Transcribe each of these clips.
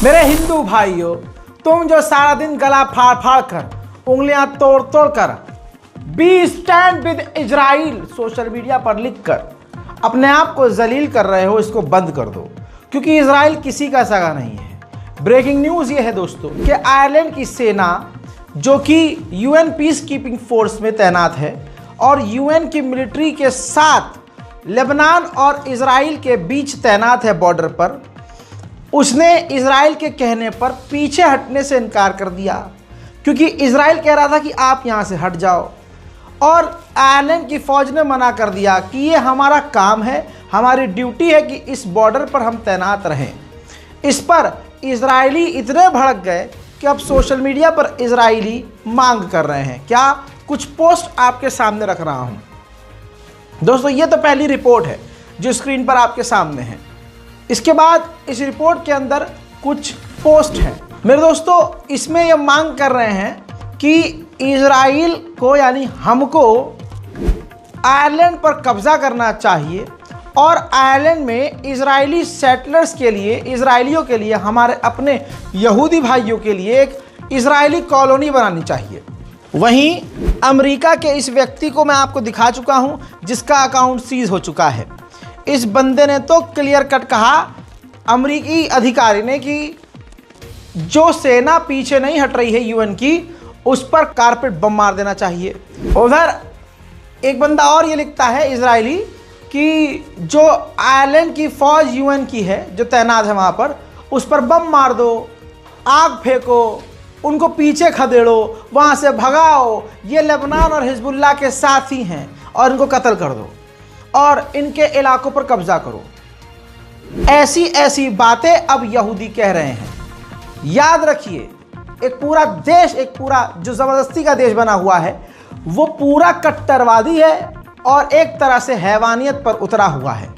मेरे हिंदू भाइयों, तुम जो सारा दिन गला फाड़ फाड़ कर, उंगलियां तोड़ तोड़ कर, be stand with Israel social media पर लिखकर अपने आप को जलील कर रहे हो, इसको बंद कर दो, क्योंकि इजराइल किसी का सगा नहीं है। ब्रेकिंग न्यूज़ ये है दोस्तों कि आयरलैंड की सेना जो कि यूएन पीस कीपिंग फोर्स में तैनात है और यूएन की मिलिट्री के साथ लेबनान और इजराइल के बीच तैनात है बॉर्डर पर, उसने इजराइल के कहने पर पीछे हटने से इनकार कर दिया, क्योंकि इजराइल कह रहा था कि आप यहाँ से हट जाओ, और आयरलैंड की फ़ौज ने मना कर दिया कि ये हमारा काम है, हमारी ड्यूटी है कि इस बॉर्डर पर हम तैनात रहें। इस पर इजरायली इतने भड़क गए कि अब सोशल मीडिया पर इजरायली मांग कर रहे हैं। क्या कुछ पोस्ट आपके सामने रख रहा हूँ दोस्तों। ये तो पहली रिपोर्ट है जो स्क्रीन पर आपके सामने है। इसके बाद इस रिपोर्ट के अंदर कुछ पोस्ट हैं। मेरे दोस्तों, इसमें ये मांग कर रहे हैं कि इजराइल को यानी हमको आयरलैंड पर कब्जा करना चाहिए और आयरलैंड में इजरायली सेटलर्स के लिए, इजरायलियों के लिए, हमारे अपने यहूदी भाइयों के लिए एक इजरायली कॉलोनी बनानी चाहिए। वहीं अमेरिका के इस व्यक्ति को मैं आपको दिखा चुका हूं जिसका अकाउंट सीज हो चुका है। इस बंदे ने तो क्लियर कट कहा, अमेरिकी अधिकारी ने, कि जो सेना पीछे नहीं हट रही है यूएन की, उस पर कारपेट बम मार देना चाहिए। उधर एक बंदा और ये लिखता है इजरायली कि जो आयरलैंड की फ़ौज यूएन की है जो तैनात है वहाँ पर, उस पर बम मार दो, आग फेंको, उनको पीछे खदेड़ो, वहाँ से भगाओ, ये लेबनान और हिजबुल्लाह के साथी हैं और इनको कत्ल कर दो और इनके इलाकों पर कब्जा करो। ऐसी ऐसी बातें अब यहूदी कह रहे हैं। याद रखिए, एक पूरा देश, एक पूरा जो ज़बरदस्ती का देश बना हुआ है, वो पूरा कट्टरवादी है और एक तरह से हैवानियत पर उतरा हुआ है।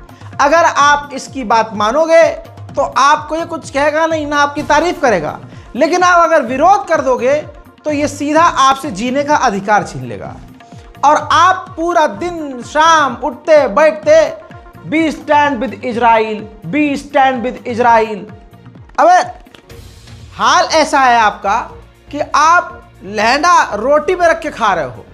अगर आप इसकी बात मानोगे तो आपको ये कुछ कहेगा नहीं, ना आपकी तारीफ करेगा, लेकिन आप अगर विरोध कर दोगे तो ये सीधा आपसे जीने का अधिकार छीन लेगा और आप पूरा दिन शाम उठते बैठते be stand with Israel, be stand with Israel. अबे हाल ऐसा है आपका कि आप लहंगा रोटी पे रख के खा रहे हो,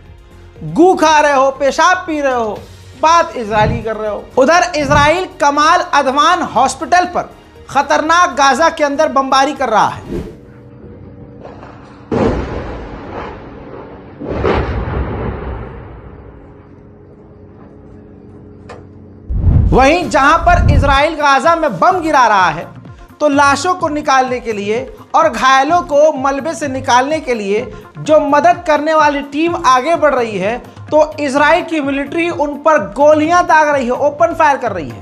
गू खा रहे हो, पेशाब पी रहे हो, बात इजरायली कर रहे हो। उधर इजराइल कमाल अदवान हॉस्पिटल पर खतरनाक गाजा के अंदर बमबारी कर रहा है। वहीं जहां पर इजराइल गाजा में बम गिरा रहा है, तो लाशों को निकालने के लिए और घायलों को मलबे से निकालने के लिए जो मदद करने वाली टीम आगे बढ़ रही है, तो इजराइल की मिलिट्री उन पर गोलियां दाग रही है, ओपन फायर कर रही है।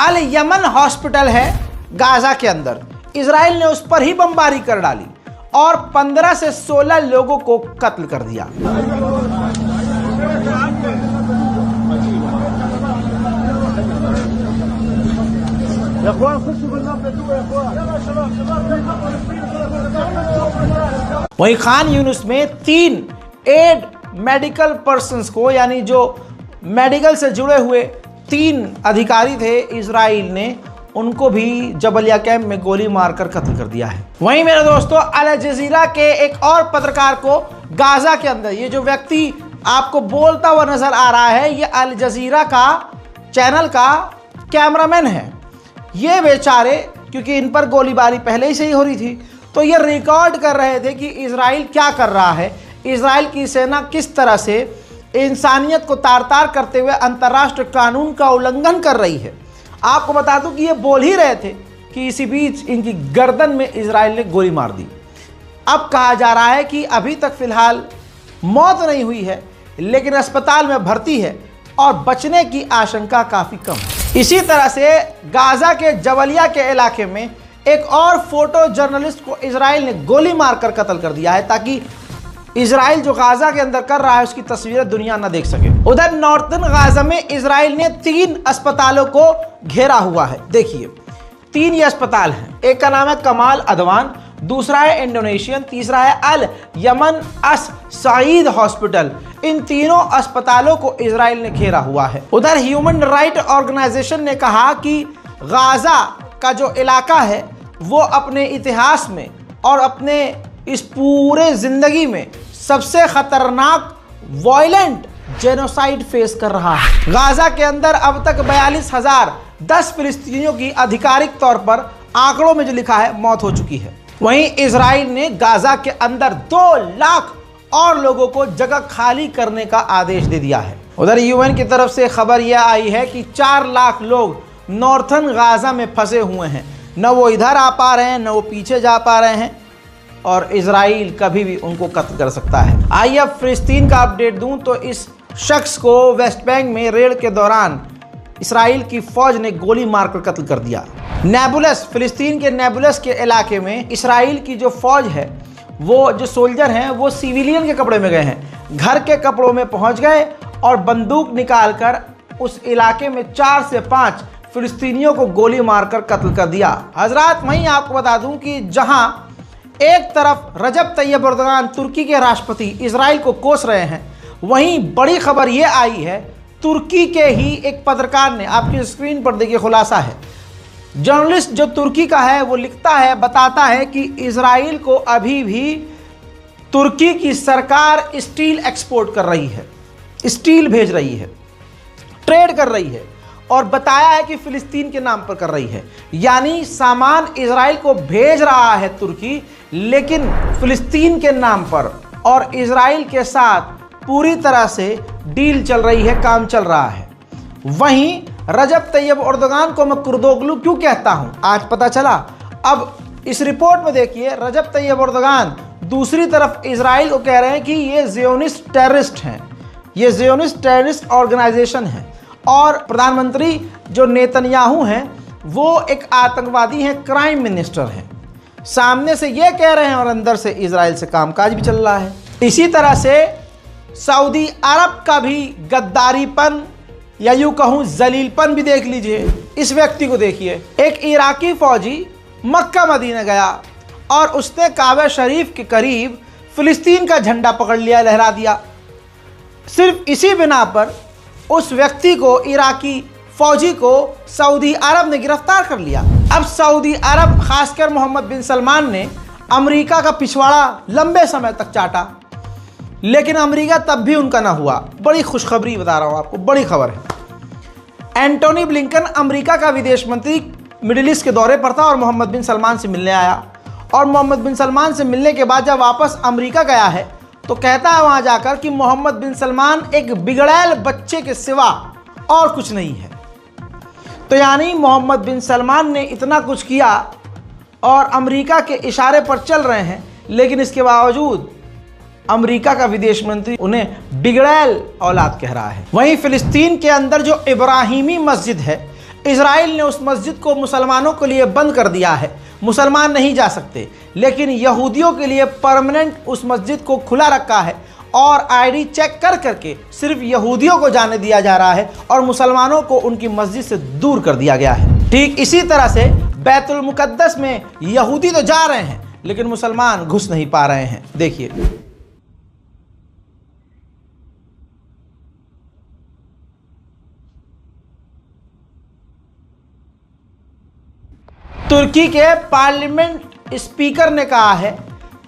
अल यमन हॉस्पिटल है गाजा के अंदर, इजराइल ने उस पर ही बमबारी कर डाली और 15 से 16 लोगों को कत्ल कर दिया। वहीं खान यूनिस में 3 एड मेडिकल पर्सन्स को, यानी जो मेडिकल से जुड़े हुए 3 अधिकारी थे, इजराइल ने उनको भी जबलिया कैंप में गोली मारकर कत्ल कर दिया है। वहीं मेरे दोस्तों, अल जजीरा के एक और पत्रकार को गाजा के अंदर, ये जो व्यक्ति आपको बोलता हुआ नजर आ रहा है, ये अल जजीरा का चैनल का कैमरामैन है। ये बेचारे, क्योंकि इन पर गोलीबारी पहले ही से ही हो रही थी, तो ये रिकॉर्ड कर रहे थे कि इजराइल क्या कर रहा है, इजराइल की सेना किस तरह से इंसानियत को तार तार करते हुए अंतर्राष्ट्रीय कानून का उल्लंघन कर रही है। आपको बता दूं कि ये बोल ही रहे थे कि इसी बीच इनकी गर्दन में इजराइल ने गोली मार दी। अब कहा जा रहा है कि अभी तक फिलहाल मौत नहीं हुई है, लेकिन अस्पताल में भर्ती है और बचने की आशंका काफ़ी कम है। इसी तरह से गाजा के जबलिया के इलाके में एक और फोटो जर्नलिस्ट को इजराइल ने गोली मारकर कत्ल कर दिया है, ताकि इजराइल जो गाजा के अंदर कर रहा है उसकी तस्वीरें दुनिया न देख सके। उधर नॉर्थन गाजा में इजराइल ने 3 अस्पतालों को घेरा हुआ है। देखिए 3 ये अस्पताल हैं, एक का नाम है कमाल अदवान, दूसरा है इंडोनेशियन, तीसरा है अल यमन अस सईद हॉस्पिटल। इन तीनों अस्पतालों को इजराइल ने घेरा हुआ है। उधर ह्यूमन राइट ऑर्गेनाइजेशन ने कहा कि गाजा का जो इलाका है वो अपने इतिहास में और अपने इस पूरे जिंदगी में सबसे खतरनाक वॉयलेंट जेनोसाइड फेस कर रहा है। गाजा के अंदर अब तक 42,010 फिलिस्तीनियों की आधिकारिक तौर पर आंकड़ों में जो लिखा है मौत हो चुकी है। वहीं इजराइल ने गाजा के अंदर 2 लाख और लोगों को जगह खाली करने का आदेश दे दिया है। उधर यूएन की तरफ से खबर यह आई है कि 4 लाख लोग नॉर्थन गाजा में फंसे हुए हैं, न वो इधर आ पा रहे हैं न वो पीछे जा पा रहे हैं, और इजराइल कभी भी उनको कत्ल कर सकता है। आइए अब फिलिस्तीन का अपडेट दूं तो इस शख्स को वेस्ट बैंक में रेड के दौरान इजराइल की फौज ने गोली मारकर कत्ल कर दिया। नेबुलस, फिलिस्तीन के नेबुलस के इलाके में इजराइल की जो फौज है, वो जो सोल्जर हैं वो सिविलियन के कपड़े में गए हैं, घर के कपड़ों में पहुंच गए और बंदूक निकालकर उस इलाके में 4 से 5 फिलिस्तीनियों को गोली मारकर कत्ल कर दिया। हजरात, वहीं आपको बता दूं कि जहां एक तरफ रजब तैयब एर्दोगान तुर्की के राष्ट्रपति इजराइल को कोस रहे हैं, वहीं बड़ी खबर ये आई है, तुर्की के ही एक पत्रकार ने, आपकी स्क्रीन पर देखिए खुलासा है, जर्नलिस्ट जो तुर्की का है वो लिखता है, बताता है कि इजराइल को अभी भी तुर्की की सरकार स्टील एक्सपोर्ट कर रही है, स्टील भेज रही है, ट्रेड कर रही है, और बताया है कि फिलिस्तीन के नाम पर कर रही है। यानी सामान इजराइल को भेज रहा है तुर्की, लेकिन फिलिस्तीन के नाम पर, और इजराइल के साथ पूरी तरह से डील चल रही है, काम चल रहा है। वहीं रजब तैयब एर्दोगान को मैं कुर्दोगलू क्यों कहता हूं, आज पता चला। अब इस रिपोर्ट में देखिए, रजब तैयब एर्दोगान दूसरी तरफ इजराइल को कह रहे हैं कि ये ज़ियोनिस्ट टेररिस्ट हैं, ये ज़ियोनिस्ट टेररिस्ट ऑर्गेनाइजेशन है, और प्रधानमंत्री जो नेतन्याहू हैं वो एक आतंकवादी हैं, क्राइम मिनिस्टर हैं। सामने से ये कह रहे हैं और अंदर से इजराइल से कामकाज भी चल रहा है। इसी तरह से सऊदी अरब का भी गद्दारीपन या यूं कहूं जलीलपन भी देख लीजिए। इस व्यक्ति को देखिए, एक इराकी फौजी मक्का मदीना गया और उसने काबा शरीफ के करीब फिलिस्तीन का झंडा पकड़ लिया, लहरा दिया। सिर्फ इसी बिना पर उस व्यक्ति को, इराकी फौजी को सऊदी अरब ने गिरफ्तार कर लिया। अब सऊदी अरब, खासकर मोहम्मद बिन सलमान ने अमेरिका का पिछवाड़ा लंबे समय तक चाटा, लेकिन अमेरिका तब भी उनका ना हुआ। बड़ी खुशखबरी बता रहा हूं आपको, बड़ी खबर है। एंटोनी ब्लिंकन, अमेरिका का विदेश मंत्री, मिडिल ईस्ट के दौरे पर था और मोहम्मद बिन सलमान से मिलने आया, और मोहम्मद बिन सलमान से मिलने के बाद जब वापस अमेरिका गया है तो कहता है वहां जाकर कि मोहम्मद बिन सलमान एक बिगड़ैल बच्चे के सिवा और कुछ नहीं है। तो यानी मोहम्मद बिन सलमान ने इतना कुछ किया और अमेरिका के इशारे पर चल रहे हैं, लेकिन इसके बावजूद अमेरिका का विदेश मंत्री उन्हें बिगड़ैल औलाद कह रहा है। वहीं फिलिस्तीन के अंदर जो इब्राहिमी मस्जिद है, इजराइल ने उस मस्जिद को मुसलमानों के लिए बंद कर दिया है, मुसलमान नहीं जा सकते, लेकिन यहूदियों के लिए परमानेंट उस मस्जिद को खुला रखा है और आईडी चेक कर करके सिर्फ यहूदियों को जाने दिया जा रहा है और मुसलमानों को उनकी मस्जिद से दूर कर दिया गया है। ठीक इसी तरह से बैतुल मुकद्दस में यहूदी तो जा रहे हैं लेकिन मुसलमान घुस नहीं पा रहे हैं। देखिए, तुर्की के पार्लियामेंट स्पीकर ने कहा है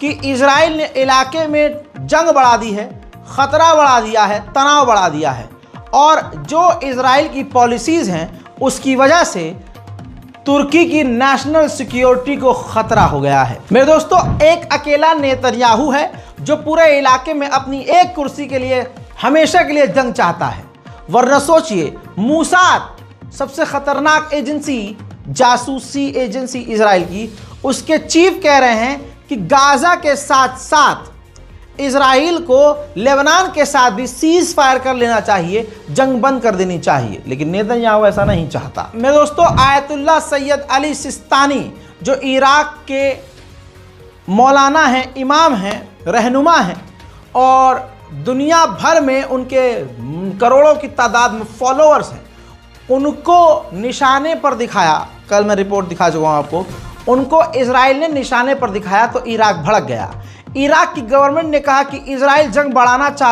कि इजराइल ने इलाके में जंग बढ़ा दी है, खतरा बढ़ा दिया है, तनाव बढ़ा दिया है और जो इजराइल की पॉलिसीज हैं उसकी वजह से तुर्की की नेशनल सिक्योरिटी को खतरा हो गया है। मेरे दोस्तों, एक अकेला नेतन्याहू है जो पूरे इलाके में अपनी एक कुर्सी के लिए हमेशा के लिए जंग चाहता है। वरना सोचिए, मूसाद सबसे खतरनाक एजेंसी, जासूसी एजेंसी इजराइल की, उसके चीफ कह रहे हैं कि गाजा के साथ साथ इजराइल को लेबनान के साथ भी सीज फायर कर लेना चाहिए, जंग बंद कर देनी चाहिए, लेकिन नेतन्याहू ऐसा नहीं चाहता। मेरे दोस्तों, आयतुल्लाह सैयद अली सिस्तानी जो इराक के मौलाना हैं, इमाम हैं, रहनुमा हैं और दुनिया भर में उनके करोड़ों की तादाद में फॉलोअर्स हैं, उनको निशाने पर दिखाया। कल मैं रिपोर्ट दिखा चुका हूँ आपको। उनको इजराइल ने निशाने पर दिखाया तो इराक भड़क गया। इराक की गवर्नमेंट ने कहा कि इजराइल जंग बढ़ाना चाहता